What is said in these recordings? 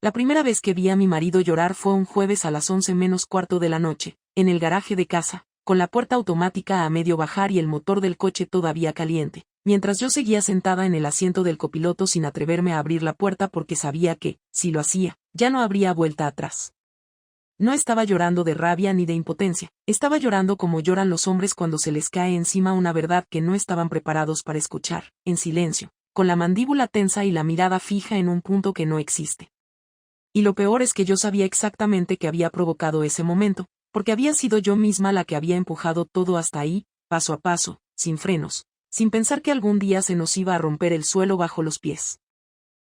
La primera vez que vi a mi marido llorar fue un jueves a las 11 menos cuarto de la noche, en el garaje de casa, con la puerta automática a medio bajar y el motor del coche todavía caliente, mientras yo seguía sentada en el asiento del copiloto sin atreverme a abrir la puerta porque sabía que, si lo hacía, ya no habría vuelta atrás. No estaba llorando de rabia ni de impotencia, estaba llorando como lloran los hombres cuando se les cae encima una verdad que no estaban preparados para escuchar, en silencio, con la mandíbula tensa y la mirada fija en un punto que no existe. Y lo peor es que yo sabía exactamente qué había provocado ese momento, porque había sido yo misma la que había empujado todo hasta ahí, paso a paso, sin frenos, sin pensar que algún día se nos iba a romper el suelo bajo los pies.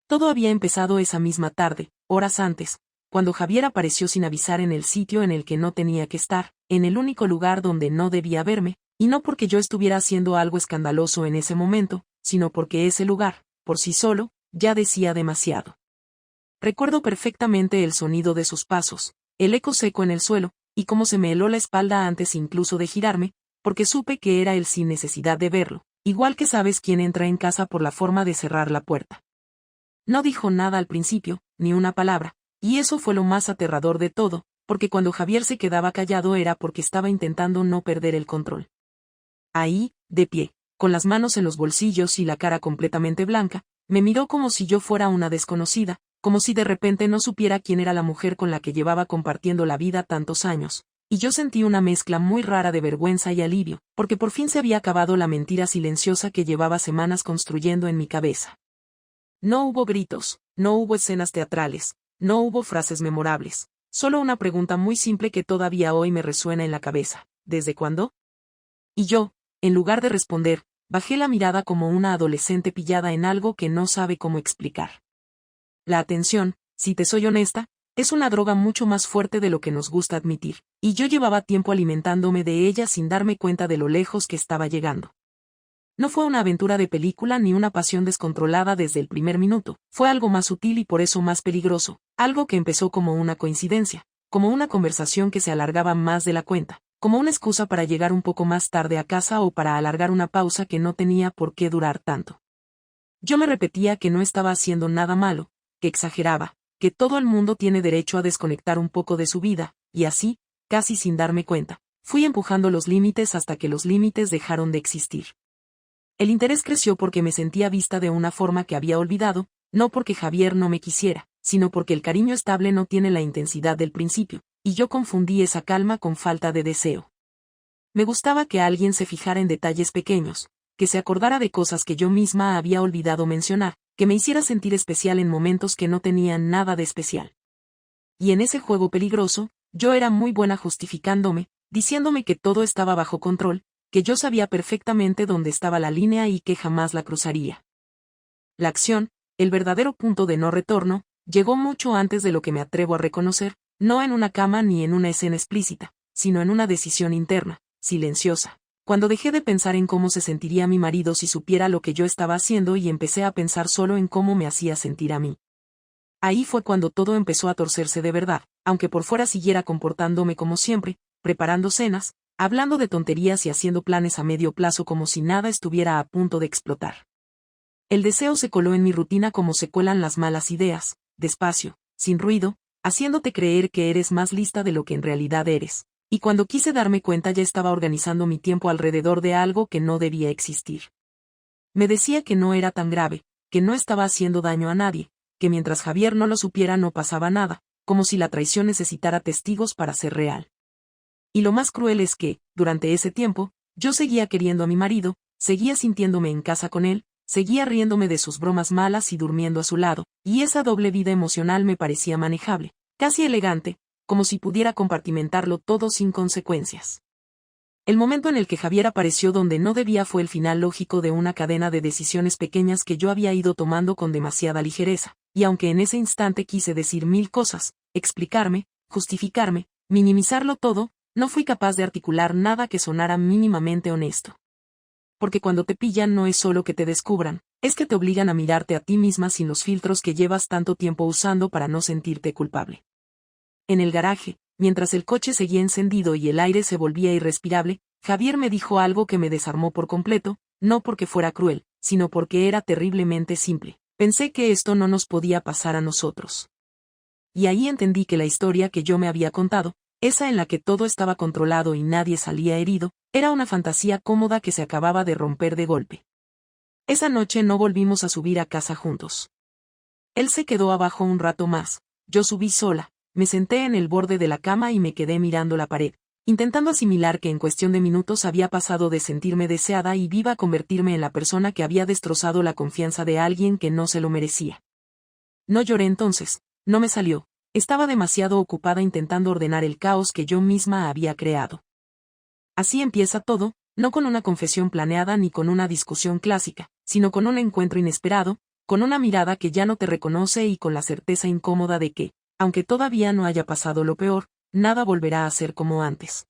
Todo había empezado esa misma tarde, horas antes, cuando Javier apareció sin avisar en el sitio en el que no tenía que estar, en el único lugar donde no debía verme, y no porque yo estuviera haciendo algo escandaloso en ese momento, sino porque ese lugar, por sí solo, ya decía demasiado. Recuerdo perfectamente el sonido de sus pasos, el eco seco en el suelo, y cómo se me heló la espalda antes incluso de girarme, porque supe que era él sin necesidad de verlo, igual que sabes quién entra en casa por la forma de cerrar la puerta. No dijo nada al principio, ni una palabra, y eso fue lo más aterrador de todo, porque cuando Javier se quedaba callado era porque estaba intentando no perder el control. Ahí, de pie, con las manos en los bolsillos y la cara completamente blanca, me miró como si yo fuera una desconocida, como si de repente no supiera quién era la mujer con la que llevaba compartiendo la vida tantos años, y yo sentí una mezcla muy rara de vergüenza y alivio, porque por fin se había acabado la mentira silenciosa que llevaba semanas construyendo en mi cabeza. No hubo gritos, no hubo escenas teatrales, no hubo frases memorables, solo una pregunta muy simple que todavía hoy me resuena en la cabeza: ¿desde cuándo? Y yo, en lugar de responder, bajé la mirada como una adolescente pillada en algo que no sabe cómo explicar. La atención, si te soy honesta, es una droga mucho más fuerte de lo que nos gusta admitir, y yo llevaba tiempo alimentándome de ella sin darme cuenta de lo lejos que estaba llegando. No fue una aventura de película ni una pasión descontrolada desde el primer minuto, fue algo más sutil y por eso más peligroso, algo que empezó como una coincidencia, como una conversación que se alargaba más de la cuenta, como una excusa para llegar un poco más tarde a casa o para alargar una pausa que no tenía por qué durar tanto. Yo me repetía que no estaba haciendo nada malo, que exageraba, que todo el mundo tiene derecho a desconectar un poco de su vida, y así, casi sin darme cuenta, fui empujando los límites hasta que los límites dejaron de existir. El interés creció porque me sentía vista de una forma que había olvidado, no porque Javier no me quisiera, sino porque el cariño estable no tiene la intensidad del principio, y yo confundí esa calma con falta de deseo. Me gustaba que alguien se fijara en detalles pequeños, que se acordara de cosas que yo misma había olvidado mencionar, que me hiciera sentir especial en momentos que no tenían nada de especial. Y en ese juego peligroso, yo era muy buena justificándome, diciéndome que todo estaba bajo control, que yo sabía perfectamente dónde estaba la línea y que jamás la cruzaría. La acción, el verdadero punto de no retorno, llegó mucho antes de lo que me atrevo a reconocer, no en una cama ni en una escena explícita, sino en una decisión interna, silenciosa. Cuando dejé de pensar en cómo se sentiría mi marido si supiera lo que yo estaba haciendo y empecé a pensar solo en cómo me hacía sentir a mí. Ahí fue cuando todo empezó a torcerse de verdad, aunque por fuera siguiera comportándome como siempre, preparando cenas, hablando de tonterías y haciendo planes a medio plazo como si nada estuviera a punto de explotar. El deseo se coló en mi rutina como se cuelan las malas ideas, despacio, sin ruido, haciéndote creer que eres más lista de lo que en realidad eres. Y cuando quise darme cuenta ya estaba organizando mi tiempo alrededor de algo que no debía existir. Me decía que no era tan grave, que no estaba haciendo daño a nadie, que mientras Javier no lo supiera no pasaba nada, como si la traición necesitara testigos para ser real. Y lo más cruel es que, durante ese tiempo, yo seguía queriendo a mi marido, seguía sintiéndome en casa con él, seguía riéndome de sus bromas malas y durmiendo a su lado, y esa doble vida emocional me parecía manejable, casi elegante, como si pudiera compartimentarlo todo sin consecuencias. El momento en el que Javier apareció donde no debía fue el final lógico de una cadena de decisiones pequeñas que yo había ido tomando con demasiada ligereza, y aunque en ese instante quise decir mil cosas, explicarme, justificarme, minimizarlo todo, no fui capaz de articular nada que sonara mínimamente honesto. Porque cuando te pillan no es solo que te descubran, es que te obligan a mirarte a ti misma sin los filtros que llevas tanto tiempo usando para no sentirte culpable. En el garaje, mientras el coche seguía encendido y el aire se volvía irrespirable, Javier me dijo algo que me desarmó por completo, no porque fuera cruel, sino porque era terriblemente simple. Pensé que esto no nos podía pasar a nosotros. y ahí entendí que la historia que yo me había contado, esa en la que todo estaba controlado y nadie salía herido, era una fantasía cómoda que se acababa de romper de golpe. Esa noche no volvimos a subir a casa juntos. Él se quedó abajo un rato más, yo subí sola, me senté en el borde de la cama y me quedé mirando la pared, intentando asimilar que en cuestión de minutos había pasado de sentirme deseada y viva a convertirme en la persona que había destrozado la confianza de alguien que no se lo merecía. No lloré entonces, no me salió, estaba demasiado ocupada intentando ordenar el caos que yo misma había creado. Así empieza todo, no con una confesión planeada ni con una discusión clásica, sino con un encuentro inesperado, con una mirada que ya no te reconoce y con la certeza incómoda de que, aunque todavía no haya pasado lo peor, nada volverá a ser como antes.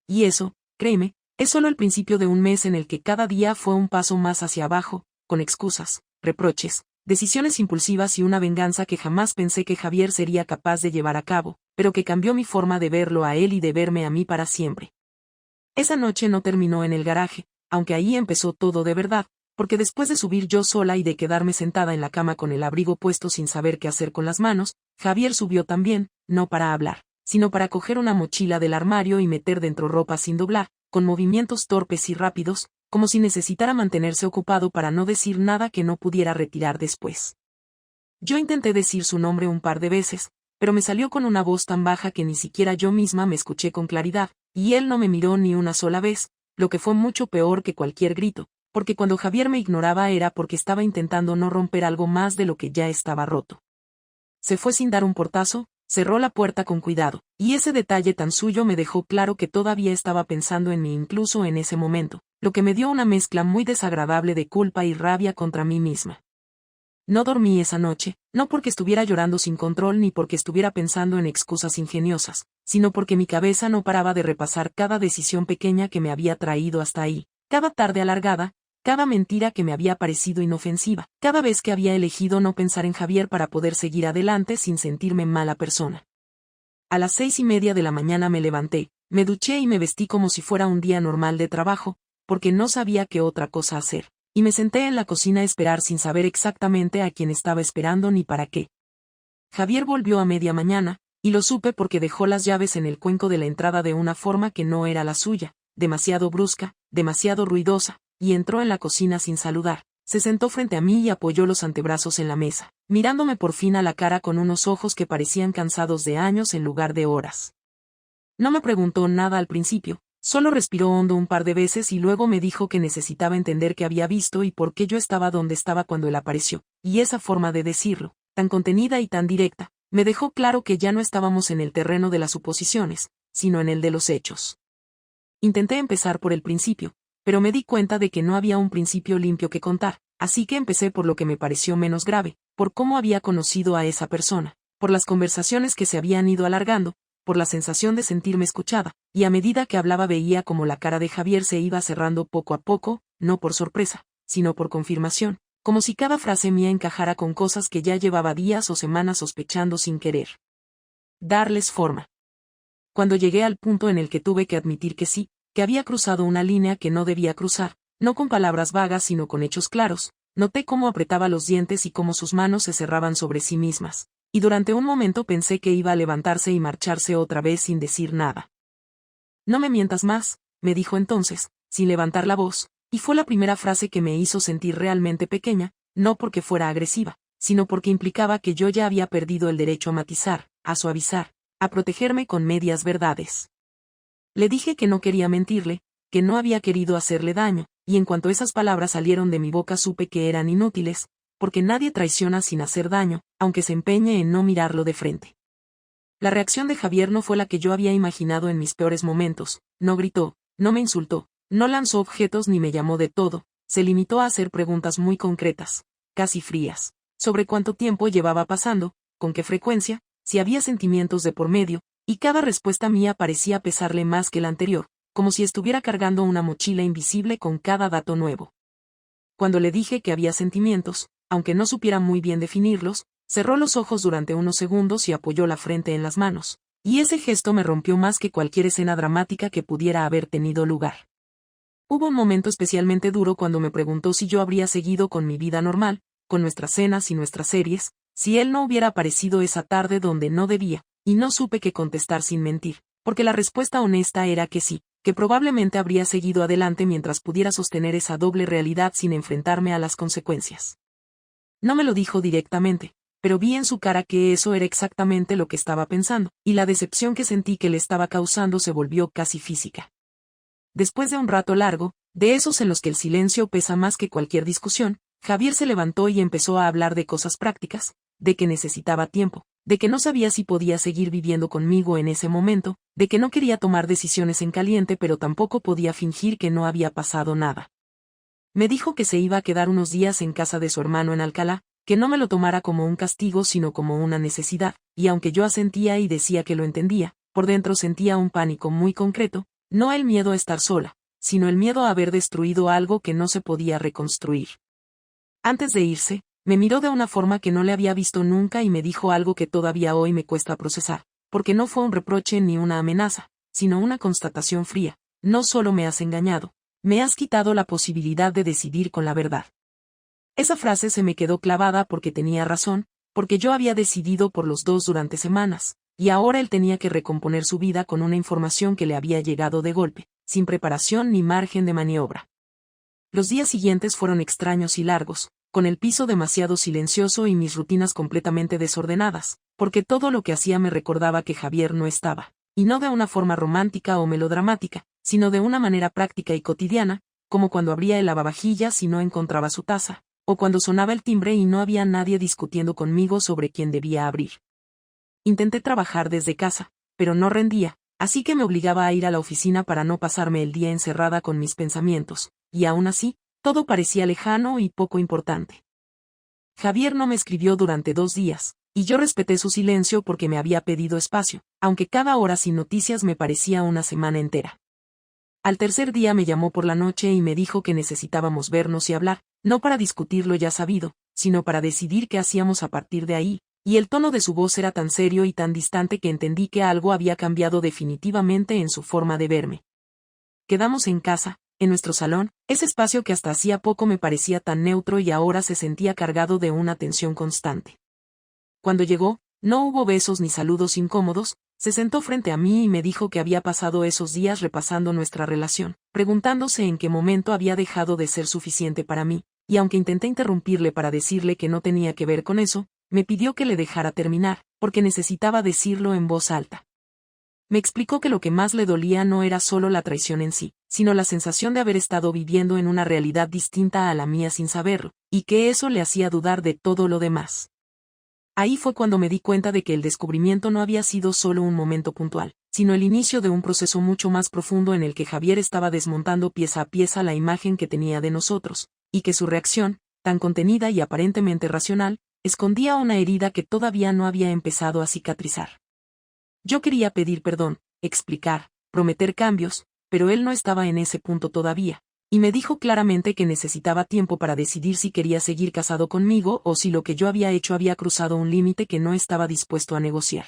Y eso, créeme, es solo el principio de un mes en el que cada día fue un paso más hacia abajo, con excusas, reproches, decisiones impulsivas y una venganza que jamás pensé que Javier sería capaz de llevar a cabo, pero que cambió mi forma de verlo a él y de verme a mí para siempre. Esa noche no terminó en el garaje, aunque ahí empezó todo de verdad, porque después de subir yo sola y de quedarme sentada en la cama con el abrigo puesto sin saber qué hacer con las manos, Javier subió también, no para hablar, sino para coger una mochila del armario y meter dentro ropa sin doblar, con movimientos torpes y rápidos, como si necesitara mantenerse ocupado para no decir nada que no pudiera retirar después. Yo intenté decir su nombre un par de veces, pero me salió con una voz tan baja que ni siquiera yo misma me escuché con claridad, y él no me miró ni una sola vez, lo que fue mucho peor que cualquier grito, porque cuando Javier me ignoraba era porque estaba intentando no romper algo más de lo que ya estaba roto. Se fue sin dar un portazo, cerró la puerta con cuidado, y ese detalle tan suyo me dejó claro que todavía estaba pensando en mí incluso en ese momento, lo que me dio una mezcla muy desagradable de culpa y rabia contra mí misma. No dormí esa noche, no porque estuviera llorando sin control ni porque estuviera pensando en excusas ingeniosas, sino porque mi cabeza no paraba de repasar cada decisión pequeña que me había traído hasta ahí, cada tarde alargada, cada mentira que me había parecido inofensiva, cada vez que había elegido no pensar en Javier para poder seguir adelante sin sentirme mala persona. A las 6:30 de la mañana me levanté, me duché y me vestí como si fuera un día normal de trabajo, porque no sabía qué otra cosa hacer, y me senté en la cocina a esperar sin saber exactamente a quién estaba esperando ni para qué. Javier volvió a media mañana, y lo supe porque dejó las llaves en el cuenco de la entrada de una forma que no era la suya, demasiado brusca, demasiado ruidosa, y entró en la cocina sin saludar. Se sentó frente a mí y apoyó los antebrazos en la mesa, mirándome por fin a la cara con unos ojos que parecían cansados de años en lugar de horas. No me preguntó nada al principio, solo respiró hondo un par de veces y luego me dijo que necesitaba entender qué había visto y por qué yo estaba donde estaba cuando él apareció, y esa forma de decirlo, tan contenida y tan directa, me dejó claro que ya no estábamos en el terreno de las suposiciones, sino en el de los hechos. Intenté empezar por el principio, pero me di cuenta de que no había un principio limpio que contar, así que empecé por lo que me pareció menos grave, por cómo había conocido a esa persona, por las conversaciones que se habían ido alargando, por la sensación de sentirme escuchada, y a medida que hablaba veía como la cara de Javier se iba cerrando poco a poco, no por sorpresa, sino por confirmación, como si cada frase mía encajara con cosas que ya llevaba días o semanas sospechando sin querer darles forma. Cuando llegué al punto en el que tuve que admitir que sí, que había cruzado una línea que no debía cruzar, no con palabras vagas sino con hechos claros, noté cómo apretaba los dientes y cómo sus manos se cerraban sobre sí mismas, y durante un momento pensé que iba a levantarse y marcharse otra vez sin decir nada. No me mientas más, me dijo entonces, sin levantar la voz, y fue la primera frase que me hizo sentir realmente pequeña, no porque fuera agresiva, sino porque implicaba que yo ya había perdido el derecho a matizar, a suavizar, a protegerme con medias verdades. Le dije que no quería mentirle, que no había querido hacerle daño, y en cuanto esas palabras salieron de mi boca supe que eran inútiles, porque nadie traiciona sin hacer daño, aunque se empeñe en no mirarlo de frente. La reacción de Javier no fue la que yo había imaginado en mis peores momentos, no gritó, no me insultó, no lanzó objetos ni me llamó de todo, se limitó a hacer preguntas muy concretas, casi frías, sobre cuánto tiempo llevaba pasando, con qué frecuencia, si había sentimientos de por medio, y cada respuesta mía parecía pesarle más que la anterior, como si estuviera cargando una mochila invisible con cada dato nuevo. Cuando le dije que había sentimientos, aunque no supiera muy bien definirlos, cerró los ojos durante unos segundos y apoyó la frente en las manos, y ese gesto me rompió más que cualquier escena dramática que pudiera haber tenido lugar. Hubo un momento especialmente duro cuando me preguntó si yo habría seguido con mi vida normal, con nuestras cenas y nuestras series, si él no hubiera aparecido esa tarde donde no debía, y no supe qué contestar sin mentir, porque la respuesta honesta era que sí, que probablemente habría seguido adelante mientras pudiera sostener esa doble realidad sin enfrentarme a las consecuencias. No me lo dijo directamente, pero vi en su cara que eso era exactamente lo que estaba pensando, y la decepción que sentí que le estaba causando se volvió casi física. Después de un rato largo, de esos en los que el silencio pesa más que cualquier discusión, Javier se levantó y empezó a hablar de cosas prácticas, de que necesitaba tiempo, de que no sabía si podía seguir viviendo conmigo en ese momento, de que no quería tomar decisiones en caliente pero tampoco podía fingir que no había pasado nada. Me dijo que se iba a quedar unos días en casa de su hermano en Alcalá, que no me lo tomara como un castigo sino como una necesidad, y aunque yo asentía y decía que lo entendía, por dentro sentía un pánico muy concreto, no el miedo a estar sola, sino el miedo a haber destruido algo que no se podía reconstruir. Antes de irse, me miró de una forma que no le había visto nunca y me dijo algo que todavía hoy me cuesta procesar, porque no fue un reproche ni una amenaza, sino una constatación fría: no solo me has engañado, me has quitado la posibilidad de decidir con la verdad. Esa frase se me quedó clavada porque tenía razón, porque yo había decidido por los dos durante semanas, y ahora él tenía que recomponer su vida con una información que le había llegado de golpe, sin preparación ni margen de maniobra. Los días siguientes fueron extraños y largos, con el piso demasiado silencioso y mis rutinas completamente desordenadas, porque todo lo que hacía me recordaba que Javier no estaba, y no de una forma romántica o melodramática, sino de una manera práctica y cotidiana, como cuando abría el lavavajillas y no encontraba su taza, o cuando sonaba el timbre y no había nadie discutiendo conmigo sobre quién debía abrir. Intenté trabajar desde casa, pero no rendía, así que me obligaba a ir a la oficina para no pasarme el día encerrada con mis pensamientos, y aún así, todo parecía lejano y poco importante. Javier no me escribió durante 2 días, y yo respeté su silencio porque me había pedido espacio, aunque cada hora sin noticias me parecía una semana entera. Al tercer día me llamó por la noche y me dijo que necesitábamos vernos y hablar, no para discutir lo ya sabido, sino para decidir qué hacíamos a partir de ahí, y el tono de su voz era tan serio y tan distante que entendí que algo había cambiado definitivamente en su forma de verme. Quedamos en casa, en nuestro salón, ese espacio que hasta hacía poco me parecía tan neutro y ahora se sentía cargado de una tensión constante. Cuando llegó, no hubo besos ni saludos incómodos, se sentó frente a mí y me dijo que había pasado esos días repasando nuestra relación, preguntándose en qué momento había dejado de ser suficiente para mí, y aunque intenté interrumpirle para decirle que no tenía que ver con eso, me pidió que le dejara terminar, porque necesitaba decirlo en voz alta. Me explicó que lo que más le dolía no era solo la traición en sí, sino la sensación de haber estado viviendo en una realidad distinta a la mía sin saberlo, y que eso le hacía dudar de todo lo demás. Ahí fue cuando me di cuenta de que el descubrimiento no había sido solo un momento puntual, sino el inicio de un proceso mucho más profundo en el que Javier estaba desmontando pieza a pieza la imagen que tenía de nosotros, y que su reacción, tan contenida y aparentemente racional, escondía una herida que todavía no había empezado a cicatrizar. Yo quería pedir perdón, explicar, prometer cambios, pero él no estaba en ese punto todavía, y me dijo claramente que necesitaba tiempo para decidir si quería seguir casado conmigo o si lo que yo había hecho había cruzado un límite que no estaba dispuesto a negociar.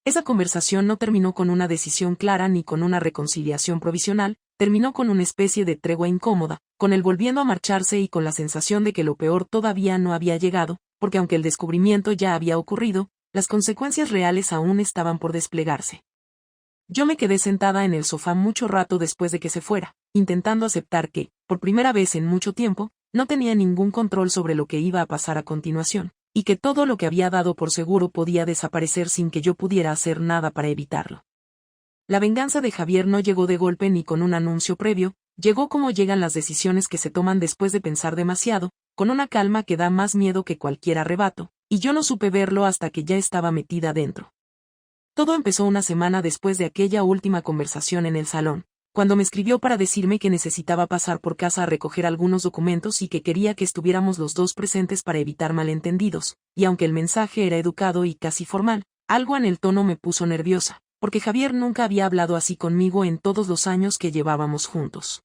Esa conversación no terminó con una decisión clara ni con una reconciliación provisional, terminó con una especie de tregua incómoda, con él volviendo a marcharse y con la sensación de que lo peor todavía no había llegado, porque aunque el descubrimiento ya había ocurrido, las consecuencias reales aún estaban por desplegarse. Yo me quedé sentada en el sofá mucho rato después de que se fuera, intentando aceptar que, por primera vez en mucho tiempo, no tenía ningún control sobre lo que iba a pasar a continuación, y que todo lo que había dado por seguro podía desaparecer sin que yo pudiera hacer nada para evitarlo. La venganza de Javier no llegó de golpe ni con un anuncio previo, llegó como llegan las decisiones que se toman después de pensar demasiado, con una calma que da más miedo que cualquier arrebato, y yo no supe verlo hasta que ya estaba metida dentro. Todo empezó una semana después de aquella última conversación en el salón, cuando me escribió para decirme que necesitaba pasar por casa a recoger algunos documentos y que quería que estuviéramos los dos presentes para evitar malentendidos, y aunque el mensaje era educado y casi formal, algo en el tono me puso nerviosa, porque Javier nunca había hablado así conmigo en todos los años que llevábamos juntos.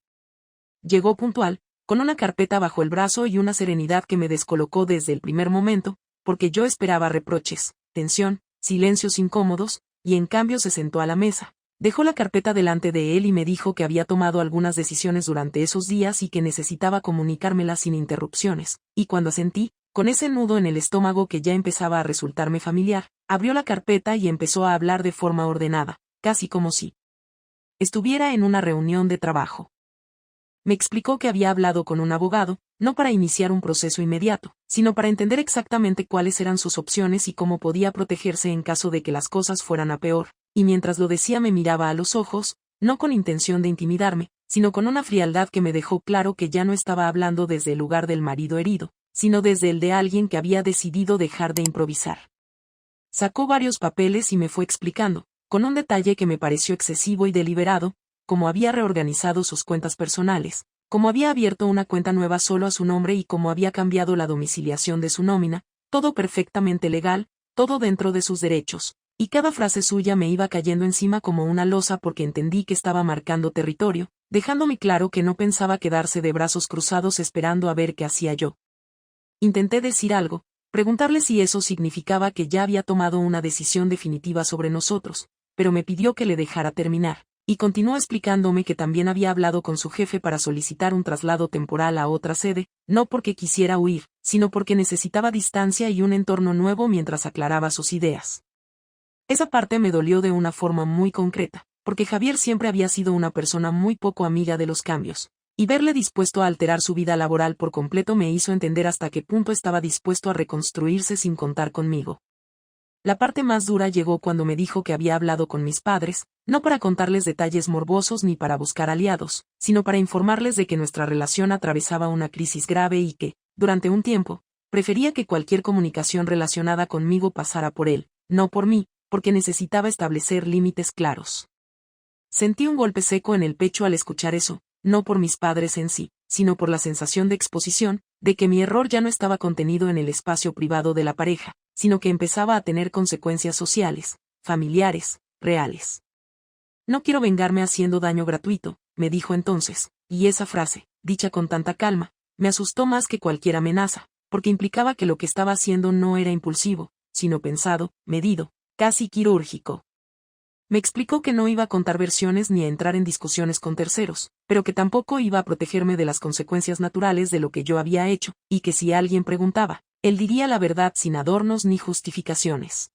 Llegó puntual, con una carpeta bajo el brazo y una serenidad que me descolocó desde el primer momento, porque yo esperaba reproches, tensión, silencios incómodos, y en cambio se sentó a la mesa, dejó la carpeta delante de él y me dijo que había tomado algunas decisiones durante esos días y que necesitaba comunicármelas sin interrupciones, y cuando asentí, con ese nudo en el estómago que ya empezaba a resultarme familiar, abrió la carpeta y empezó a hablar de forma ordenada, casi como si estuviera en una reunión de trabajo. Me explicó que había hablado con un abogado, no para iniciar un proceso inmediato, sino para entender exactamente cuáles eran sus opciones y cómo podía protegerse en caso de que las cosas fueran a peor, y mientras lo decía me miraba a los ojos, no con intención de intimidarme, sino con una frialdad que me dejó claro que ya no estaba hablando desde el lugar del marido herido, sino desde el de alguien que había decidido dejar de improvisar. Sacó varios papeles y me fue explicando, con un detalle que me pareció excesivo y deliberado, cómo había reorganizado sus cuentas personales, cómo había abierto una cuenta nueva solo a su nombre y cómo había cambiado la domiciliación de su nómina, todo perfectamente legal, todo dentro de sus derechos, y cada frase suya me iba cayendo encima como una losa porque entendí que estaba marcando territorio, dejándome claro que no pensaba quedarse de brazos cruzados esperando a ver qué hacía yo. Intenté decir algo, preguntarle si eso significaba que ya había tomado una decisión definitiva sobre nosotros, pero me pidió que le dejara terminar, y continuó explicándome que también había hablado con su jefe para solicitar un traslado temporal a otra sede, no porque quisiera huir, sino porque necesitaba distancia y un entorno nuevo mientras aclaraba sus ideas. Esa parte me dolió de una forma muy concreta, porque Javier siempre había sido una persona muy poco amiga de los cambios, y verle dispuesto a alterar su vida laboral por completo me hizo entender hasta qué punto estaba dispuesto a reconstruirse sin contar conmigo. La parte más dura llegó cuando me dijo que había hablado con mis padres, no para contarles detalles morbosos ni para buscar aliados, sino para informarles de que nuestra relación atravesaba una crisis grave y que, durante un tiempo, prefería que cualquier comunicación relacionada conmigo pasara por él, no por mí, porque necesitaba establecer límites claros. Sentí un golpe seco en el pecho al escuchar eso, no por mis padres en sí, sino por la sensación de exposición, de que mi error ya no estaba contenido en el espacio privado de la pareja, sino que empezaba a tener consecuencias sociales, familiares, reales. No quiero vengarme haciendo daño gratuito, me dijo entonces, y esa frase, dicha con tanta calma, me asustó más que cualquier amenaza, porque implicaba que lo que estaba haciendo no era impulsivo, sino pensado, medido, casi quirúrgico. Me explicó que no iba a contar versiones ni a entrar en discusiones con terceros, pero que tampoco iba a protegerme de las consecuencias naturales de lo que yo había hecho, y que si alguien preguntaba, él diría la verdad sin adornos ni justificaciones.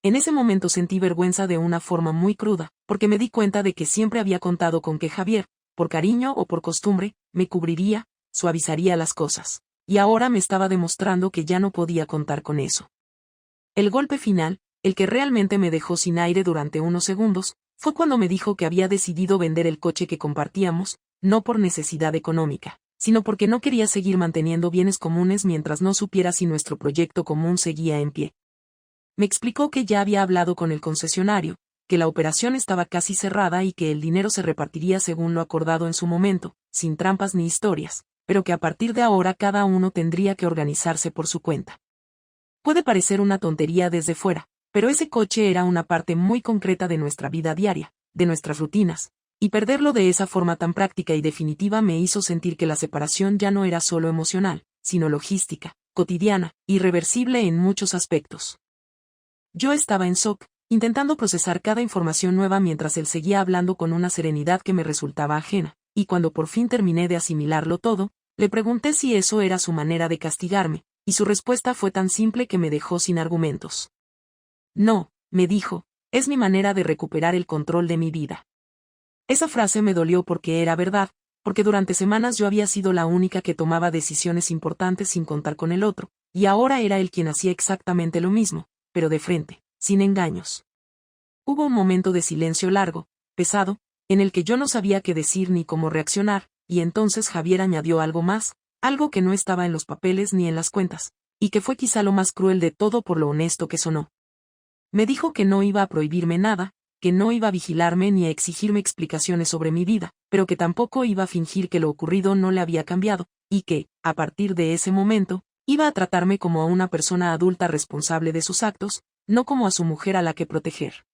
En ese momento sentí vergüenza de una forma muy cruda, porque me di cuenta de que siempre había contado con que Javier, por cariño o por costumbre, me cubriría, suavizaría las cosas, y ahora me estaba demostrando que ya no podía contar con eso. El golpe final, el que realmente me dejó sin aire durante unos segundos, fue cuando me dijo que había decidido vender el coche que compartíamos, no por necesidad económica, sino porque no quería seguir manteniendo bienes comunes mientras no supiera si nuestro proyecto común seguía en pie. Me explicó que ya había hablado con el concesionario, que la operación estaba casi cerrada y que el dinero se repartiría según lo acordado en su momento, sin trampas ni historias, pero que a partir de ahora cada uno tendría que organizarse por su cuenta. Puede parecer una tontería desde fuera, pero ese coche era una parte muy concreta de nuestra vida diaria, de nuestras rutinas, y perderlo de esa forma tan práctica y definitiva me hizo sentir que la separación ya no era solo emocional, sino logística, cotidiana, irreversible en muchos aspectos. Yo estaba en shock, intentando procesar cada información nueva mientras él seguía hablando con una serenidad que me resultaba ajena, y cuando por fin terminé de asimilarlo todo, le pregunté si eso era su manera de castigarme, y su respuesta fue tan simple que me dejó sin argumentos. No, me dijo, es mi manera de recuperar el control de mi vida. Esa frase me dolió porque era verdad, porque durante semanas yo había sido la única que tomaba decisiones importantes sin contar con el otro, y ahora era él quien hacía exactamente lo mismo, pero de frente, sin engaños. Hubo un momento de silencio largo, pesado, en el que yo no sabía qué decir ni cómo reaccionar, y entonces Javier añadió algo más, algo que no estaba en los papeles ni en las cuentas, y que fue quizá lo más cruel de todo por lo honesto que sonó. Me dijo que no iba a prohibirme nada, que no iba a vigilarme ni a exigirme explicaciones sobre mi vida, pero que tampoco iba a fingir que lo ocurrido no le había cambiado, y que, a partir de ese momento, iba a tratarme como a una persona adulta responsable de sus actos, no como a su mujer a la que proteger.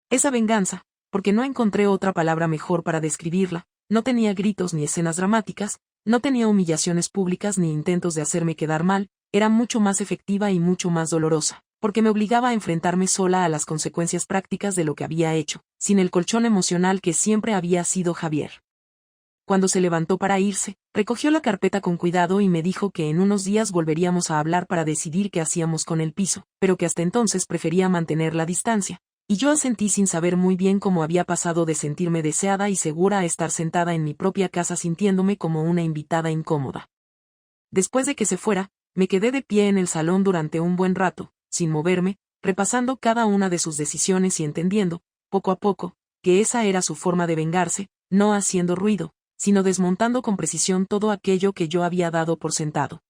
Esa venganza, porque no encontré otra palabra mejor para describirla, no tenía gritos ni escenas dramáticas, no tenía humillaciones públicas ni intentos de hacerme quedar mal, era mucho más efectiva y mucho más dolorosa, porque me obligaba a enfrentarme sola a las consecuencias prácticas de lo que había hecho, sin el colchón emocional que siempre había sido Javier. Cuando se levantó para irse, recogió la carpeta con cuidado y me dijo que en unos días volveríamos a hablar para decidir qué hacíamos con el piso, pero que hasta entonces prefería mantener la distancia. Y yo asentí sin saber muy bien cómo había pasado de sentirme deseada y segura a estar sentada en mi propia casa sintiéndome como una invitada incómoda. Después de que se fuera, me quedé de pie en el salón durante un buen rato, sin moverme, repasando cada una de sus decisiones y entendiendo, poco a poco, que esa era su forma de vengarse, no haciendo ruido, sino desmontando con precisión todo aquello que yo había dado por sentado.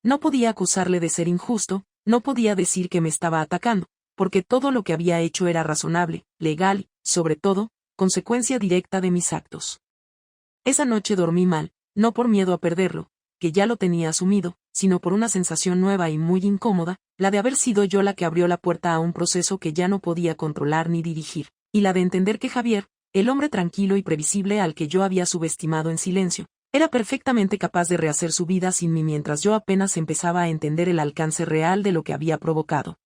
No podía acusarle de ser injusto, no podía decir que me estaba atacando, porque todo lo que había hecho era razonable, legal, sobre todo, consecuencia directa de mis actos. Esa noche dormí mal, no por miedo a perderlo, que ya lo tenía asumido, sino por una sensación nueva y muy incómoda, la de haber sido yo la que abrió la puerta a un proceso que ya no podía controlar ni dirigir, y la de entender que Javier, el hombre tranquilo y previsible al que yo había subestimado en silencio, era perfectamente capaz de rehacer su vida sin mí mientras yo apenas empezaba a entender el alcance real de lo que había provocado.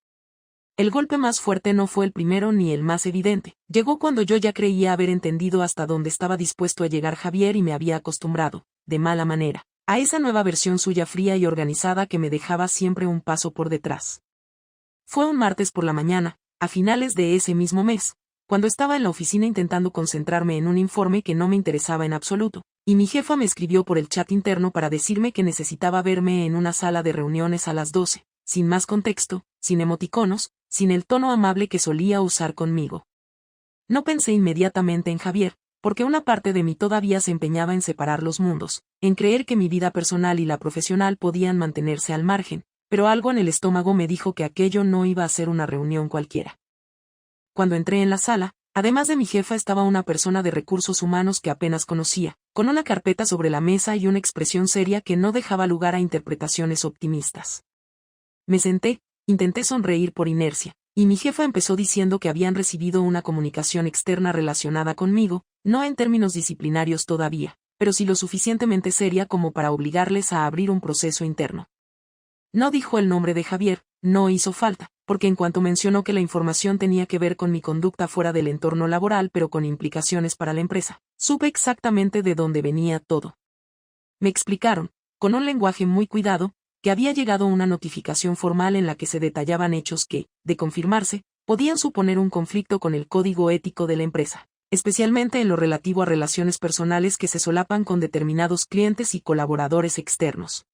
El golpe más fuerte no fue el primero ni el más evidente. Llegó cuando yo ya creía haber entendido hasta dónde estaba dispuesto a llegar Javier y me había acostumbrado, de mala manera, a esa nueva versión suya fría y organizada que me dejaba siempre un paso por detrás. Fue un martes por la mañana, a finales de ese mismo mes, cuando estaba en la oficina intentando concentrarme en un informe que no me interesaba en absoluto, y mi jefa me escribió por el chat interno para decirme que necesitaba verme en una sala de reuniones a las 12, sin más contexto, sin emoticonos, sin el tono amable que solía usar conmigo. No pensé inmediatamente en Javier, porque una parte de mí todavía se empeñaba en separar los mundos, en creer que mi vida personal y la profesional podían mantenerse al margen, pero algo en el estómago me dijo que aquello no iba a ser una reunión cualquiera. Cuando entré en la sala, además de mi jefa estaba una persona de recursos humanos que apenas conocía, con una carpeta sobre la mesa y una expresión seria que no dejaba lugar a interpretaciones optimistas. Me senté, intenté sonreír por inercia, y mi jefa empezó diciendo que habían recibido una comunicación externa relacionada conmigo, no en términos disciplinarios todavía, pero sí lo suficientemente seria como para obligarles a abrir un proceso interno. No dijo el nombre de Javier, no hizo falta, porque en cuanto mencionó que la información tenía que ver con mi conducta fuera del entorno laboral pero con implicaciones para la empresa, supe exactamente de dónde venía todo. Me explicaron, con un lenguaje muy cuidado, que había llegado una notificación formal en la que se detallaban hechos que, de confirmarse, podían suponer un conflicto con el código ético de la empresa, especialmente en lo relativo a relaciones personales que se solapan con determinados clientes y colaboradores externos.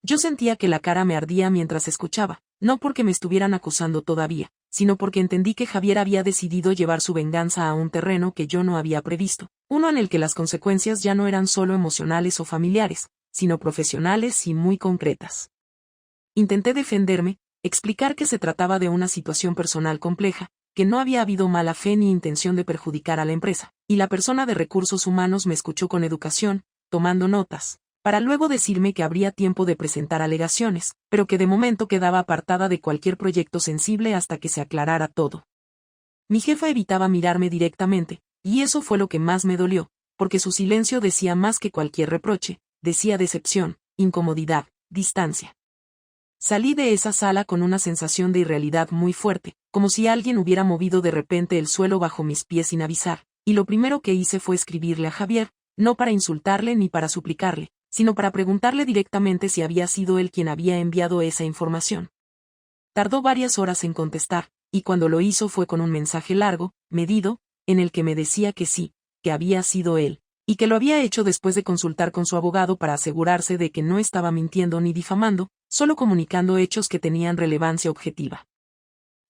Yo sentía que la cara me ardía mientras escuchaba, no porque me estuvieran acusando todavía, sino porque entendí que Javier había decidido llevar su venganza a un terreno que yo no había previsto, uno en el que las consecuencias ya no eran solo emocionales o familiares, sino profesionales y muy concretas. Intenté defenderme, explicar que se trataba de una situación personal compleja, que no había habido mala fe ni intención de perjudicar a la empresa, y la persona de recursos humanos me escuchó con educación, tomando notas, para luego decirme que habría tiempo de presentar alegaciones, pero que de momento quedaba apartada de cualquier proyecto sensible hasta que se aclarara todo. Mi jefa evitaba mirarme directamente, y eso fue lo que más me dolió, porque su silencio decía más que cualquier reproche, decía decepción, incomodidad, distancia. Salí de esa sala con una sensación de irrealidad muy fuerte, como si alguien hubiera movido de repente el suelo bajo mis pies sin avisar, y lo primero que hice fue escribirle a Javier, no para insultarle ni para suplicarle, sino para preguntarle directamente si había sido él quien había enviado esa información. Tardó varias horas en contestar, y cuando lo hizo fue con un mensaje largo, medido, en el que me decía que sí, que había sido él, y que lo había hecho después de consultar con su abogado para asegurarse de que no estaba mintiendo ni difamando, solo comunicando hechos que tenían relevancia objetiva.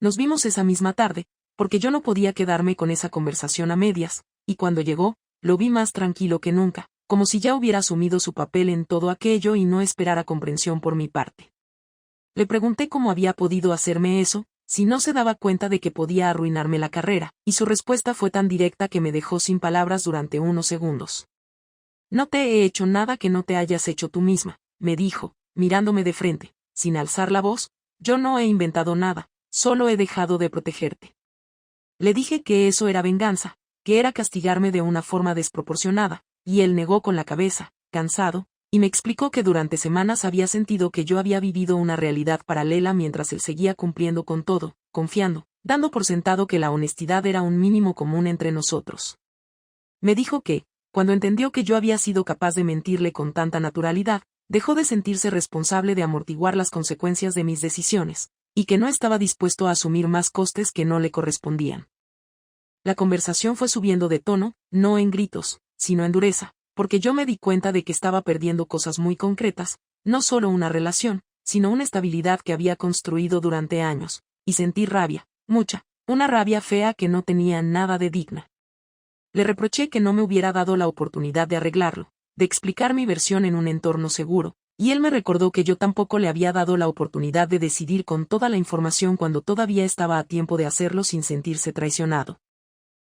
Nos vimos esa misma tarde, porque yo no podía quedarme con esa conversación a medias, y cuando llegó, lo vi más tranquilo que nunca, como si ya hubiera asumido su papel en todo aquello y no esperara comprensión por mi parte. Le pregunté cómo había podido hacerme eso, si no se daba cuenta de que podía arruinarme la carrera, y su respuesta fue tan directa que me dejó sin palabras durante unos segundos. No te he hecho nada que no te hayas hecho tú misma, me dijo, mirándome de frente, sin alzar la voz, yo no he inventado nada, solo he dejado de protegerte. Le dije que eso era venganza, que era castigarme de una forma desproporcionada, y él negó con la cabeza, cansado, y me explicó que durante semanas había sentido que yo había vivido una realidad paralela mientras él seguía cumpliendo con todo, confiando, dando por sentado que la honestidad era un mínimo común entre nosotros. Me dijo que, Cuando entendió que yo había sido capaz de mentirle con tanta naturalidad, dejó de sentirse responsable de amortiguar las consecuencias de mis decisiones, y que no estaba dispuesto a asumir más costes que no le correspondían. La conversación fue subiendo de tono, no en gritos, sino en dureza, porque yo me di cuenta de que estaba perdiendo cosas muy concretas, no solo una relación, sino una estabilidad que había construido durante años, y sentí rabia, mucha, una rabia fea que no tenía nada de digna. Le reproché que no me hubiera dado la oportunidad de arreglarlo, de explicar mi versión en un entorno seguro, y él me recordó que yo tampoco le había dado la oportunidad de decidir con toda la información cuando todavía estaba a tiempo de hacerlo sin sentirse traicionado.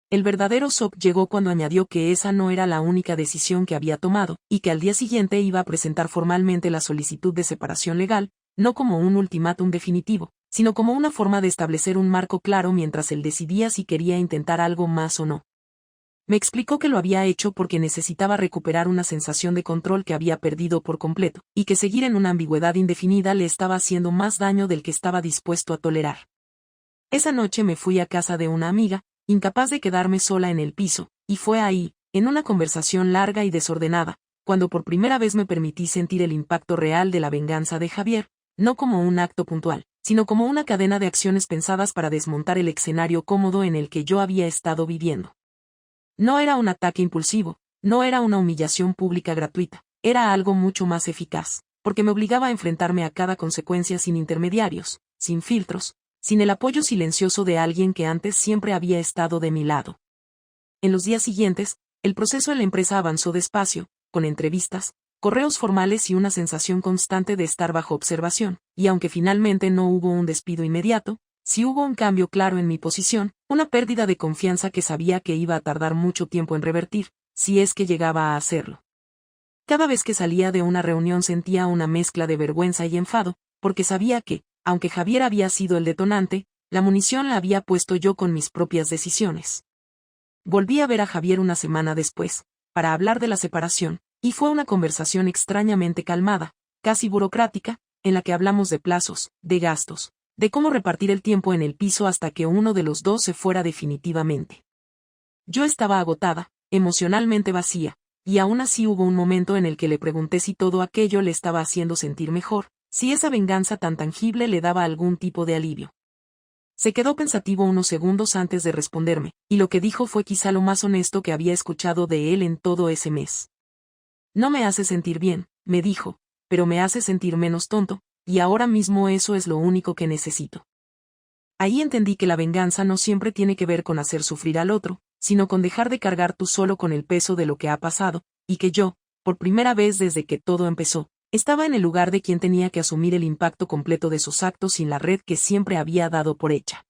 El verdadero shock llegó cuando añadió que esa no era la única decisión que había tomado, y que al día siguiente iba a presentar formalmente la solicitud de separación legal, no como un ultimátum definitivo, sino como una forma de establecer un marco claro mientras él decidía si quería intentar algo más o no. Me explicó que lo había hecho porque necesitaba recuperar una sensación de control que había perdido por completo, y que seguir en una ambigüedad indefinida le estaba haciendo más daño del que estaba dispuesto a tolerar. Esa noche me fui a casa de una amiga, incapaz de quedarme sola en el piso, y fue ahí, en una conversación larga y desordenada, cuando por primera vez me permití sentir el impacto real de la venganza de Javier, no como un acto puntual, sino como una cadena de acciones pensadas para desmontar el escenario cómodo en el que yo había estado viviendo. No era un ataque impulsivo, no era una humillación pública gratuita, era algo mucho más eficaz, porque me obligaba a enfrentarme a cada consecuencia sin intermediarios, sin filtros, sin el apoyo silencioso de alguien que antes siempre había estado de mi lado. En los días siguientes, el proceso en la empresa avanzó despacio, con entrevistas, correos formales y una sensación constante de estar bajo observación, y aunque finalmente no hubo un despido inmediato, sí hubo un cambio claro en mi posición, una pérdida de confianza que sabía que iba a tardar mucho tiempo en revertir, si es que llegaba a hacerlo. Cada vez que salía de una reunión sentía una mezcla de vergüenza y enfado, porque sabía que, aunque Javier había sido el detonante, la munición la había puesto yo con mis propias decisiones. Volví a ver a Javier una semana después, para hablar de la separación, y fue una conversación extrañamente calmada, casi burocrática, en la que hablamos de plazos, de gastos, de cómo repartir el tiempo en el piso hasta que uno de los dos se fuera definitivamente. Yo estaba agotada, emocionalmente vacía, y aún así hubo un momento en el que le pregunté si todo aquello le estaba haciendo sentir mejor, si esa venganza tan tangible le daba algún tipo de alivio. Se quedó pensativo unos segundos antes de responderme, y lo que dijo fue quizá lo más honesto que había escuchado de él en todo ese mes. No me hace sentir bien, me dijo, pero me hace sentir menos tonto, y ahora mismo eso es lo único que necesito. Ahí entendí que la venganza no siempre tiene que ver con hacer sufrir al otro, sino con dejar de cargar tú solo con el peso de lo que ha pasado, y que yo, por primera vez desde que todo empezó, estaba en el lugar de quien tenía que asumir el impacto completo de sus actos sin la red que siempre había dado por hecha.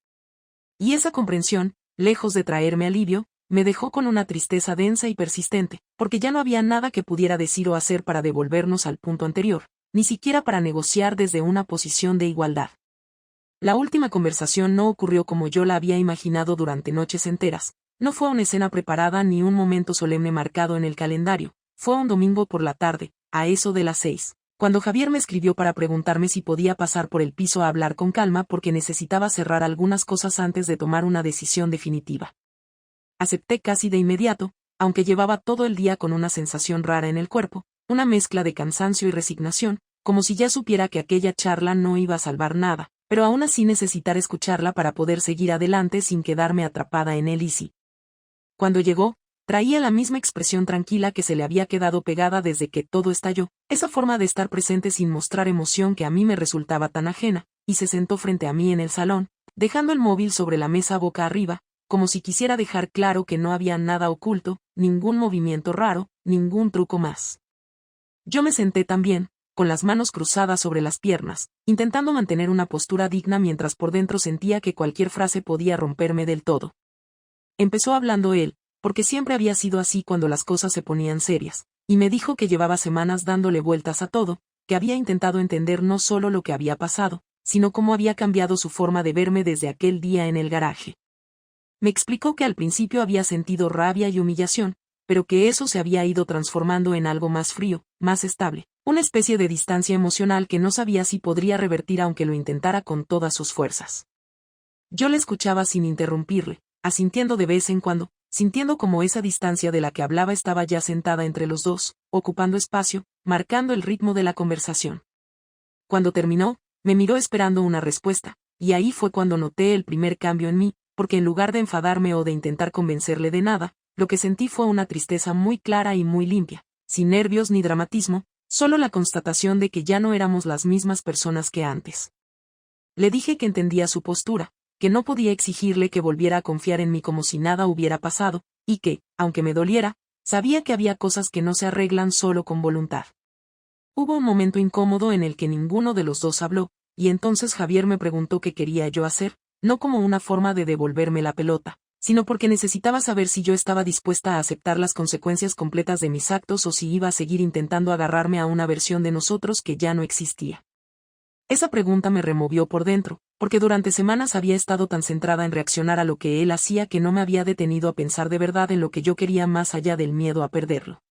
Y esa comprensión, lejos de traerme alivio, me dejó con una tristeza densa y persistente, porque ya no había nada que pudiera decir o hacer para devolvernos al punto anterior, ni siquiera para negociar desde una posición de igualdad. La última conversación no ocurrió como yo la había imaginado durante noches enteras, no fue una escena preparada ni un momento solemne marcado en el calendario, fue un domingo por la tarde, a eso de las 6, cuando Javier me escribió para preguntarme si podía pasar por el piso a hablar con calma porque necesitaba cerrar algunas cosas antes de tomar una decisión definitiva. Acepté casi de inmediato, aunque llevaba todo el día con una sensación rara en el cuerpo, una mezcla de cansancio y resignación, como si ya supiera que aquella charla no iba a salvar nada, pero aún así necesitar escucharla para poder seguir adelante sin quedarme atrapada en él y sí. Cuando llegó, traía la misma expresión tranquila que se le había quedado pegada desde que todo estalló, esa forma de estar presente sin mostrar emoción que a mí me resultaba tan ajena, y se sentó frente a mí en el salón, dejando el móvil sobre la mesa boca arriba, como si quisiera dejar claro que no había nada oculto, ningún movimiento raro, ningún truco más. Yo me senté también, con las manos cruzadas sobre las piernas, intentando mantener una postura digna mientras por dentro sentía que cualquier frase podía romperme del todo. Empezó hablando él, porque siempre había sido así cuando las cosas se ponían serias, y me dijo que llevaba semanas dándole vueltas a todo, que había intentado entender no solo lo que había pasado, sino cómo había cambiado su forma de verme desde aquel día en el garaje. Me explicó que al principio había sentido rabia y humillación, pero que eso se había ido transformando en algo más frío, más estable, una especie de distancia emocional que no sabía si podría revertir aunque lo intentara con todas sus fuerzas. Yo le escuchaba sin interrumpirle, asintiendo de vez en cuando, sintiendo como esa distancia de la que hablaba estaba ya sentada entre los dos, ocupando espacio, marcando el ritmo de la conversación. Cuando terminó, me miró esperando una respuesta, y ahí fue cuando noté el primer cambio en mí, porque en lugar de enfadarme o de intentar convencerle de nada, lo que sentí fue una tristeza muy clara y muy limpia, sin nervios ni dramatismo, solo la constatación de que ya no éramos las mismas personas que antes. Le dije que entendía su postura, que no podía exigirle que volviera a confiar en mí como si nada hubiera pasado, y que, aunque me doliera, sabía que había cosas que no se arreglan solo con voluntad. Hubo un momento incómodo en el que ninguno de los dos habló, y entonces Javier me preguntó qué quería yo hacer, no como una forma de devolverme la pelota, sino porque necesitaba saber si yo estaba dispuesta a aceptar las consecuencias completas de mis actos o si iba a seguir intentando agarrarme a una versión de nosotros que ya no existía. Esa pregunta me removió por dentro, porque durante semanas había estado tan centrada en reaccionar a lo que él hacía que no me había detenido a pensar de verdad en lo que yo quería más allá del miedo a perderlo.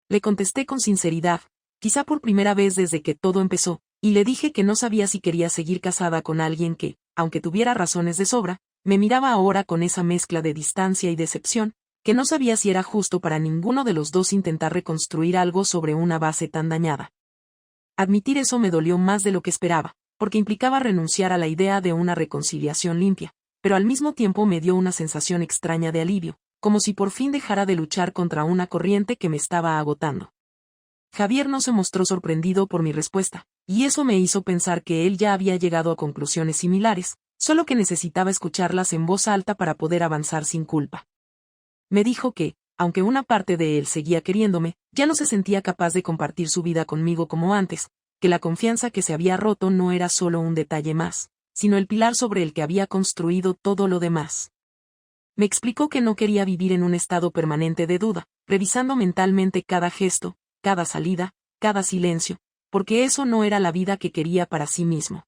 Le contesté con sinceridad, quizá por primera vez desde que todo empezó, y le dije que no sabía si quería seguir casada con alguien que, aunque tuviera razones de sobra, me miraba ahora con esa mezcla de distancia y decepción, que no sabía si era justo para ninguno de los dos intentar reconstruir algo sobre una base tan dañada. Admitir eso me dolió más de lo que esperaba, porque implicaba renunciar a la idea de una reconciliación limpia, pero al mismo tiempo me dio una sensación extraña de alivio, como si por fin dejara de luchar contra una corriente que me estaba agotando. Javier no se mostró sorprendido por mi respuesta, y eso me hizo pensar que él ya había llegado a conclusiones similares, solo que necesitaba escucharlas en voz alta para poder avanzar sin culpa. Me dijo que, aunque una parte de él seguía queriéndome, ya no se sentía capaz de compartir su vida conmigo como antes, que la confianza que se había roto no era solo un detalle más, sino el pilar sobre el que había construido todo lo demás. Me explicó que no quería vivir en un estado permanente de duda, revisando mentalmente cada gesto, cada salida, cada silencio, porque eso no era la vida que quería para sí mismo.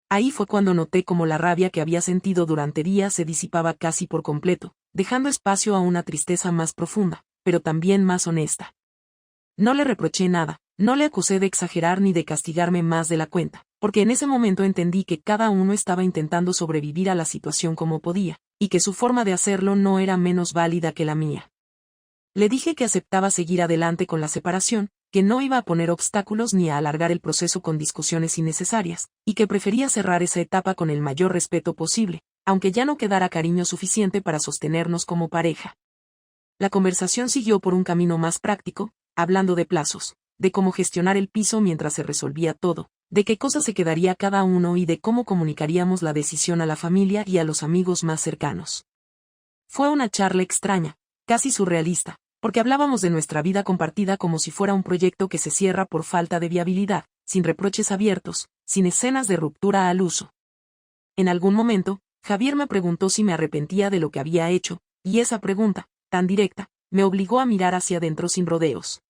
Ahí fue cuando noté cómo la rabia que había sentido durante días se disipaba casi por completo, dejando espacio a una tristeza más profunda, pero también más honesta. No le reproché nada, no le acusé de exagerar ni de castigarme más de la cuenta, porque en ese momento entendí que cada uno estaba intentando sobrevivir a la situación como podía, y que su forma de hacerlo no era menos válida que la mía. Le dije que aceptaba seguir adelante con la separación, que no iba a poner obstáculos ni a alargar el proceso con discusiones innecesarias, y que prefería cerrar esa etapa con el mayor respeto posible, aunque ya no quedara cariño suficiente para sostenernos como pareja. La conversación siguió por un camino más práctico, hablando de plazos, de cómo gestionar el piso mientras se resolvía todo, de qué cosa se quedaría cada uno y de cómo comunicaríamos la decisión a la familia y a los amigos más cercanos. Fue una charla extraña, casi surrealista, porque hablábamos de nuestra vida compartida como si fuera un proyecto que se cierra por falta de viabilidad, sin reproches abiertos, sin escenas de ruptura al uso. En algún momento, Javier me preguntó si me arrepentía de lo que había hecho, y esa pregunta, tan directa, me obligó a mirar hacia adentro sin rodeos.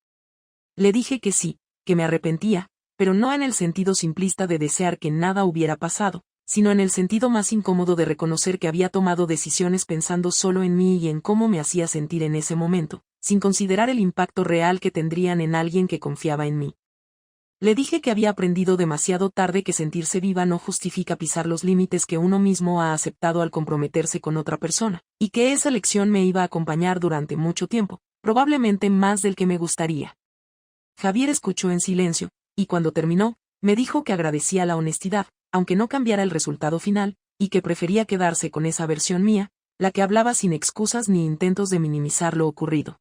Le dije que sí, que me arrepentía, pero no en el sentido simplista de desear que nada hubiera pasado, sino en el sentido más incómodo de reconocer que había tomado decisiones pensando solo en mí y en cómo me hacía sentir en ese momento, sin considerar el impacto real que tendrían en alguien que confiaba en mí. Le dije que había aprendido demasiado tarde que sentirse viva no justifica pisar los límites que uno mismo ha aceptado al comprometerse con otra persona, y que esa lección me iba a acompañar durante mucho tiempo, probablemente más del que me gustaría. Javier escuchó en silencio, y cuando terminó, me dijo que agradecía la honestidad, aunque no cambiara el resultado final, y que prefería quedarse con esa versión mía, la que hablaba sin excusas ni intentos de minimizar lo ocurrido.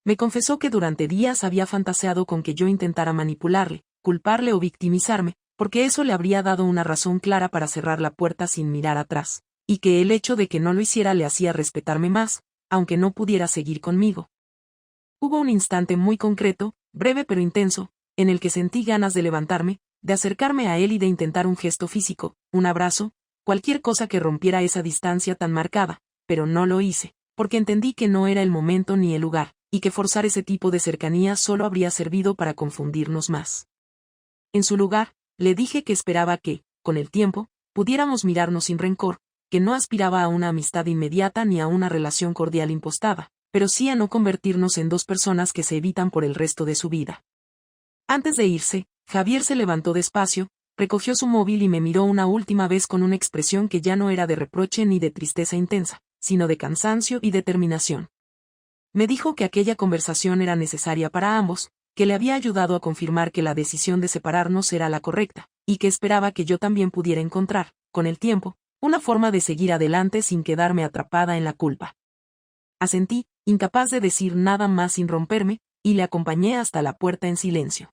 Me confesó que durante días había fantaseado con que yo intentara manipularle, culparle o victimizarme, porque eso le habría dado una razón clara para cerrar la puerta sin mirar atrás, y que el hecho de que no lo hiciera le hacía respetarme más, aunque no pudiera seguir conmigo. Hubo un instante muy concreto, breve pero intenso, en el que sentí ganas de levantarme, de acercarme a él y de intentar un gesto físico, un abrazo, cualquier cosa que rompiera esa distancia tan marcada, pero no lo hice, porque entendí que no era el momento ni el lugar, y que forzar ese tipo de cercanía solo habría servido para confundirnos más. En su lugar, le dije que esperaba que, con el tiempo, pudiéramos mirarnos sin rencor, que no aspiraba a una amistad inmediata ni a una relación cordial impostada, pero sí a no convertirnos en dos personas que se evitan por el resto de su vida. Antes de irse, Javier se levantó despacio, recogió su móvil y me miró una última vez con una expresión que ya no era de reproche ni de tristeza intensa, sino de cansancio y determinación. Me dijo que aquella conversación era necesaria para ambos, que le había ayudado a confirmar que la decisión de separarnos era la correcta, y que esperaba que yo también pudiera encontrar, con el tiempo, una forma de seguir adelante sin quedarme atrapada en la culpa. Asentí, incapaz de decir nada más sin romperme, y le acompañé hasta la puerta en silencio.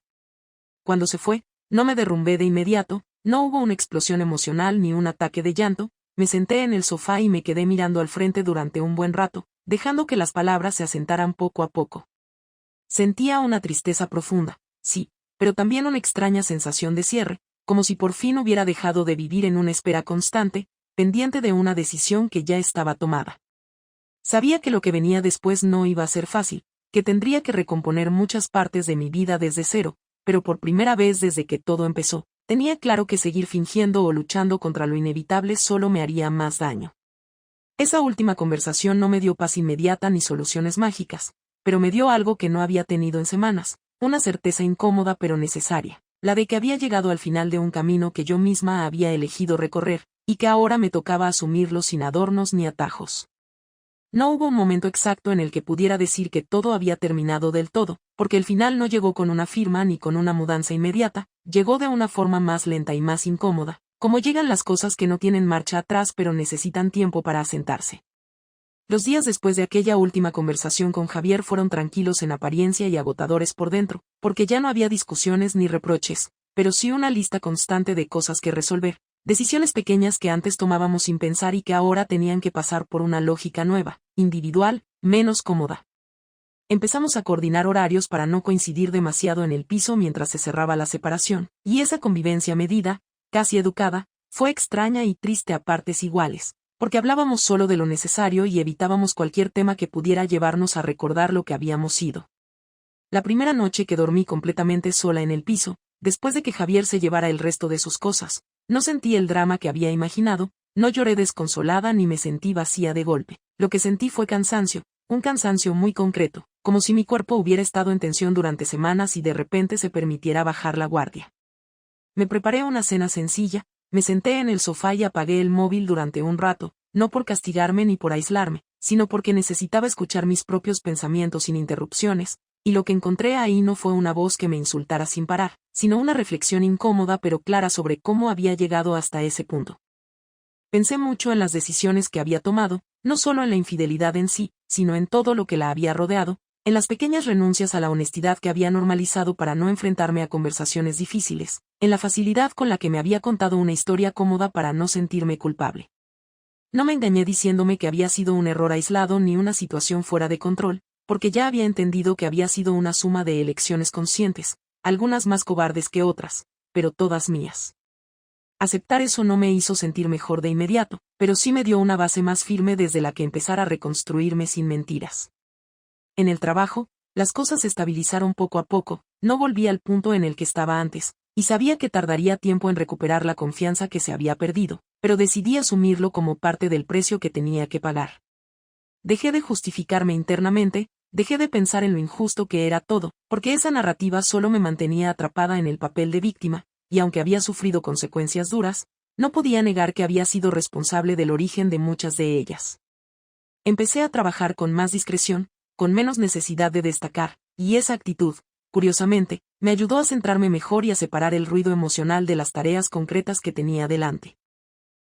Cuando se fue, no me derrumbé de inmediato, no hubo una explosión emocional ni un ataque de llanto, me senté en el sofá y me quedé mirando al frente durante un buen rato, dejando que las palabras se asentaran poco a poco. Sentía una tristeza profunda, sí, pero también una extraña sensación de cierre, como si por fin hubiera dejado de vivir en una espera constante, pendiente de una decisión que ya estaba tomada. Sabía que lo que venía después no iba a ser fácil, que tendría que recomponer muchas partes de mi vida desde cero, pero por primera vez desde que todo empezó, tenía claro que seguir fingiendo o luchando contra lo inevitable solo me haría más daño. Esa última conversación no me dio paz inmediata ni soluciones mágicas, pero me dio algo que no había tenido en semanas, una certeza incómoda pero necesaria, la de que había llegado al final de un camino que yo misma había elegido recorrer, y que ahora me tocaba asumirlo sin adornos ni atajos. No hubo un momento exacto en el que pudiera decir que todo había terminado del todo, porque el final no llegó con una firma ni con una mudanza inmediata, llegó de una forma más lenta y más incómoda, como llegan las cosas que no tienen marcha atrás pero necesitan tiempo para asentarse. Los días después de aquella última conversación con Javier fueron tranquilos en apariencia y agotadores por dentro, porque ya no había discusiones ni reproches, pero sí una lista constante de cosas que resolver, decisiones pequeñas que antes tomábamos sin pensar y que ahora tenían que pasar por una lógica nueva, individual, menos cómoda. Empezamos a coordinar horarios para no coincidir demasiado en el piso mientras se cerraba la separación, y esa convivencia medida, casi educada, fue extraña y triste a partes iguales, porque hablábamos solo de lo necesario y evitábamos cualquier tema que pudiera llevarnos a recordar lo que habíamos sido. La primera noche que dormí completamente sola en el piso, después de que Javier se llevara el resto de sus cosas, no sentí el drama que había imaginado, no lloré desconsolada ni me sentí vacía de golpe. Lo que sentí fue cansancio, un cansancio muy concreto, como si mi cuerpo hubiera estado en tensión durante semanas y de repente se permitiera bajar la guardia. Me preparé una cena sencilla, me senté en el sofá y apagué el móvil durante un rato, no por castigarme ni por aislarme, sino porque necesitaba escuchar mis propios pensamientos sin interrupciones, y lo que encontré ahí no fue una voz que me insultara sin parar, sino una reflexión incómoda pero clara sobre cómo había llegado hasta ese punto. Pensé mucho en las decisiones que había tomado, no solo en la infidelidad en sí, sino en todo lo que la había rodeado, en las pequeñas renuncias a la honestidad que había normalizado para no enfrentarme a conversaciones difíciles, en la facilidad con la que me había contado una historia cómoda para no sentirme culpable. No me engañé diciéndome que había sido un error aislado ni una situación fuera de control, porque ya había entendido que había sido una suma de elecciones conscientes, algunas más cobardes que otras, pero todas mías. Aceptar eso no me hizo sentir mejor de inmediato, pero sí me dio una base más firme desde la que empezar a reconstruirme sin mentiras. En el trabajo, las cosas se estabilizaron poco a poco, no volví al punto en el que estaba antes, y sabía que tardaría tiempo en recuperar la confianza que se había perdido, pero decidí asumirlo como parte del precio que tenía que pagar. Dejé de justificarme internamente, dejé de pensar en lo injusto que era todo, porque esa narrativa solo me mantenía atrapada en el papel de víctima, y aunque había sufrido consecuencias duras, no podía negar que había sido responsable del origen de muchas de ellas. Empecé a trabajar con más discreción, con menos necesidad de destacar, y esa actitud, curiosamente, me ayudó a centrarme mejor y a separar el ruido emocional de las tareas concretas que tenía delante.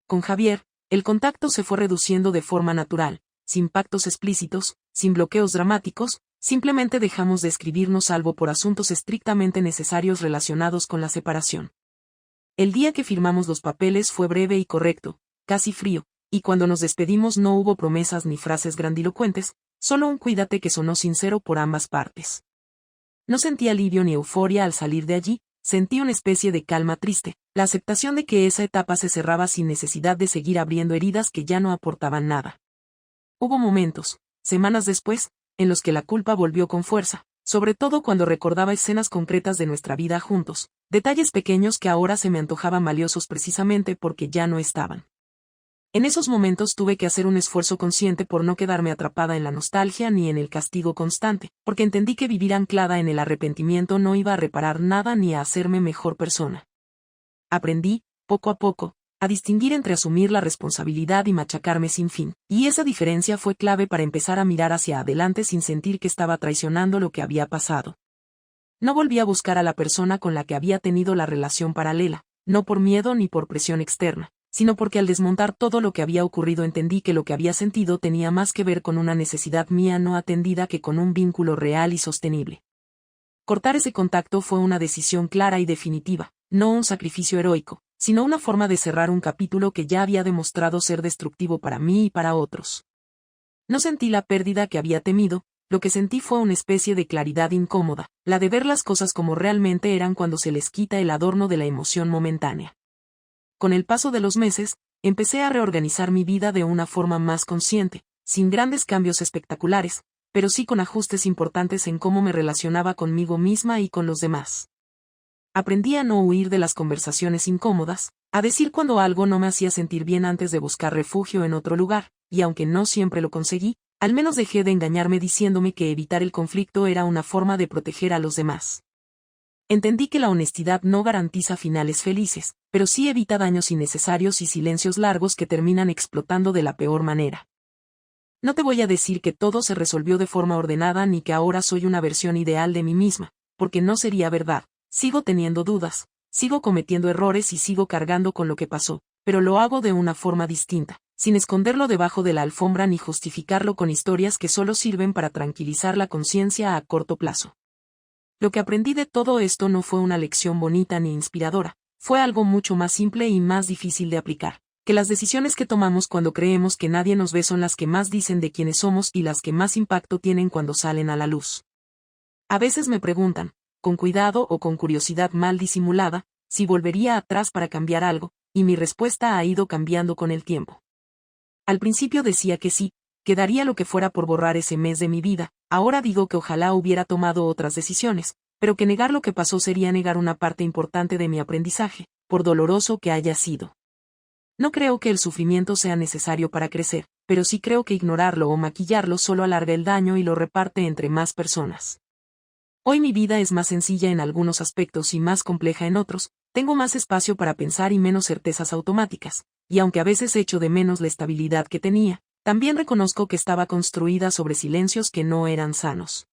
Con Javier, el contacto se fue reduciendo de forma natural, sin pactos explícitos, sin bloqueos dramáticos, simplemente dejamos de escribirnos salvo por asuntos estrictamente necesarios relacionados con la separación. El día que firmamos los papeles fue breve y correcto, casi frío, y cuando nos despedimos no hubo promesas ni frases grandilocuentes, solo un cuídate que sonó sincero por ambas partes. No sentí alivio ni euforia al salir de allí, sentí una especie de calma triste, la aceptación de que esa etapa se cerraba sin necesidad de seguir abriendo heridas que ya no aportaban nada. Hubo momentos, semanas después, en los que la culpa volvió con fuerza, sobre todo cuando recordaba escenas concretas de nuestra vida juntos, detalles pequeños que ahora se me antojaban valiosos precisamente porque ya no estaban. En esos momentos tuve que hacer un esfuerzo consciente por no quedarme atrapada en la nostalgia ni en el castigo constante, porque entendí que vivir anclada en el arrepentimiento no iba a reparar nada ni a hacerme mejor persona. Aprendí, poco a poco, a distinguir entre asumir la responsabilidad y machacarme sin fin, y esa diferencia fue clave para empezar a mirar hacia adelante sin sentir que estaba traicionando lo que había pasado. No volví a buscar a la persona con la que había tenido la relación paralela, no por miedo ni por presión externa, sino porque al desmontar todo lo que había ocurrido entendí que lo que había sentido tenía más que ver con una necesidad mía no atendida que con un vínculo real y sostenible. Cortar ese contacto fue una decisión clara y definitiva, no un sacrificio heroico, sino una forma de cerrar un capítulo que ya había demostrado ser destructivo para mí y para otros. No sentí la pérdida que había temido, lo que sentí fue una especie de claridad incómoda, la de ver las cosas como realmente eran cuando se les quita el adorno de la emoción momentánea. Con el paso de los meses, empecé a reorganizar mi vida de una forma más consciente, sin grandes cambios espectaculares, pero sí con ajustes importantes en cómo me relacionaba conmigo misma y con los demás. Aprendí a no huir de las conversaciones incómodas, a decir cuando algo no me hacía sentir bien antes de buscar refugio en otro lugar, y aunque no siempre lo conseguí, al menos dejé de engañarme diciéndome que evitar el conflicto era una forma de proteger a los demás. Entendí que la honestidad no garantiza finales felices, pero sí evita daños innecesarios y silencios largos que terminan explotando de la peor manera. No te voy a decir que todo se resolvió de forma ordenada ni que ahora soy una versión ideal de mí misma, porque no sería verdad. Sigo teniendo dudas, sigo cometiendo errores y sigo cargando con lo que pasó, pero lo hago de una forma distinta, sin esconderlo debajo de la alfombra ni justificarlo con historias que solo sirven para tranquilizar la conciencia a corto plazo. Lo que aprendí de todo esto no fue una lección bonita ni inspiradora, fue algo mucho más simple y más difícil de aplicar, que las decisiones que tomamos cuando creemos que nadie nos ve son las que más dicen de quiénes somos y las que más impacto tienen cuando salen a la luz. A veces me preguntan, con cuidado o con curiosidad mal disimulada, si volvería atrás para cambiar algo, y mi respuesta ha ido cambiando con el tiempo. Al principio decía que sí, que daría lo que fuera por borrar ese mes de mi vida, ahora digo que ojalá hubiera tomado otras decisiones, pero que negar lo que pasó sería negar una parte importante de mi aprendizaje, por doloroso que haya sido. No creo que el sufrimiento sea necesario para crecer, pero sí creo que ignorarlo o maquillarlo solo alarga el daño y lo reparte entre más personas. Hoy mi vida es más sencilla en algunos aspectos y más compleja en otros, tengo más espacio para pensar y menos certezas automáticas, y aunque a veces echo de menos la estabilidad que tenía, también reconozco que estaba construida sobre silencios que no eran sanos.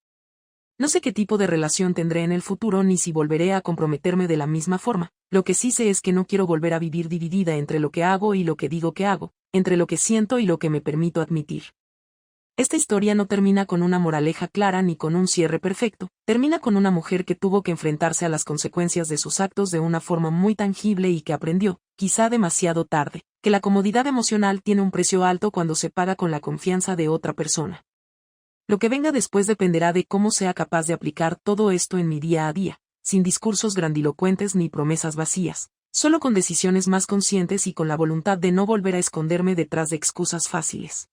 No sé qué tipo de relación tendré en el futuro ni si volveré a comprometerme de la misma forma, lo que sí sé es que no quiero volver a vivir dividida entre lo que hago y lo que digo que hago, entre lo que siento y lo que me permito admitir. Esta historia no termina con una moraleja clara ni con un cierre perfecto, termina con una mujer que tuvo que enfrentarse a las consecuencias de sus actos de una forma muy tangible y que aprendió, quizá demasiado tarde, que la comodidad emocional tiene un precio alto cuando se paga con la confianza de otra persona. Lo que venga después dependerá de cómo sea capaz de aplicar todo esto en mi día a día, sin discursos grandilocuentes ni promesas vacías, solo con decisiones más conscientes y con la voluntad de no volver a esconderme detrás de excusas fáciles.